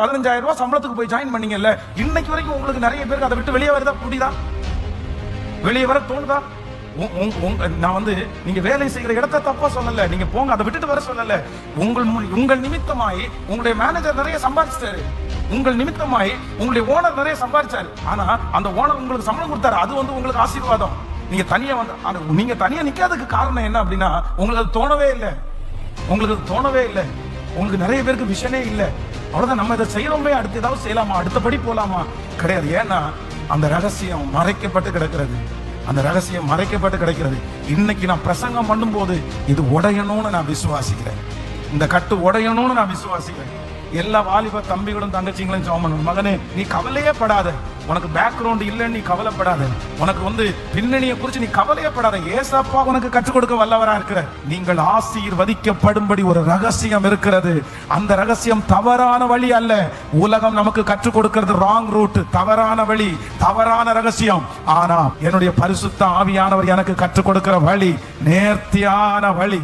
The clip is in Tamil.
15,000 ரூபாய் சம்பளத்துக்கு போய் ஜாயின் பண்ணீங்கல்ல, இன்னைக்கு வரைக்கும் உங்களுக்கு நிறைய பேருக்கு அதை விட்டு வெளியே வரதா முடியுதா? வெளியே வர தோணுதா? நான் நீங்க வேலை செய்கிற இடத்தை தப்பா சொல்லல, நீங்க போங்க, அதை விட்டுட்டு வர சொல்லல. உங்கள் நிமித்தமாய் உங்களுடைய மேனேஜர் நிறைய சம்பாதிச்சாரு, உங்கள் நிமித்தமாய் உங்களுடைய ஓனர் நிறைய சம்பாதிச்சாரு. ஆனா அந்த ஓனர் உங்களுக்கு சம்பளம் கொடுத்தாரு, அது உங்களுக்கு ஆசீர்வாதம். நீங்க தனியா நிக்காததுக்கு காரணம் என்ன அப்படின்னா, உங்களுக்கு தோணவே இல்லை, உங்களுக்கு நிறைய பேருக்கு விஷனே இல்லை. அவ்வளவுதான், நம்ம இதை செய்யறோமே, அடுத்து ஏதாவது செய்யலாமா, அடுத்தபடி போலாமா? கிடையாது. ஏன்னா அந்த ரகசியம் மறைக்கப்பட்டு கிடக்கிறது. இன்னைக்கு நான் பிரசங்கம் பண்ணும்போது இது உடையணும்னு நான் விசுவாசிக்கிறேன், இந்த கட்டு உடையணும்னு நான் விசுவாசிக்கிறேன். எல்லா வாலிப தம்பிகளும் தங்கச்சிங்களும் ஜெபம் பண்ணணும். மகனே, நீ கவலையே படாத, உனக்கு பேக்ரவுண்ட் இல்லைன்னு நீ கவலைப்படாத, உனக்கு பின்னணியை குறித்து நீ கவலையப்படாத. ஏசப்பா உனக்கு கற்றுக் கொடுக்க வல்லவரா இருக்கிற. நீங்கள் ஆசீர்வதிக்கப்படும்படி ஒரு ரகசியம் இருக்கிறது. அந்த ரகசியம் தவறான வழி அல்ல. உலகம் நமக்கு கற்றுக் கொடுக்கிறது ராங் ரூட், தவறான வழி, தவறான ரகசியம். ஆனா என்னுடைய பரிசுத்த ஆவியானவர் எனக்கு கற்றுக் கொடுக்கிற வழி நேர்த்தியான வழி.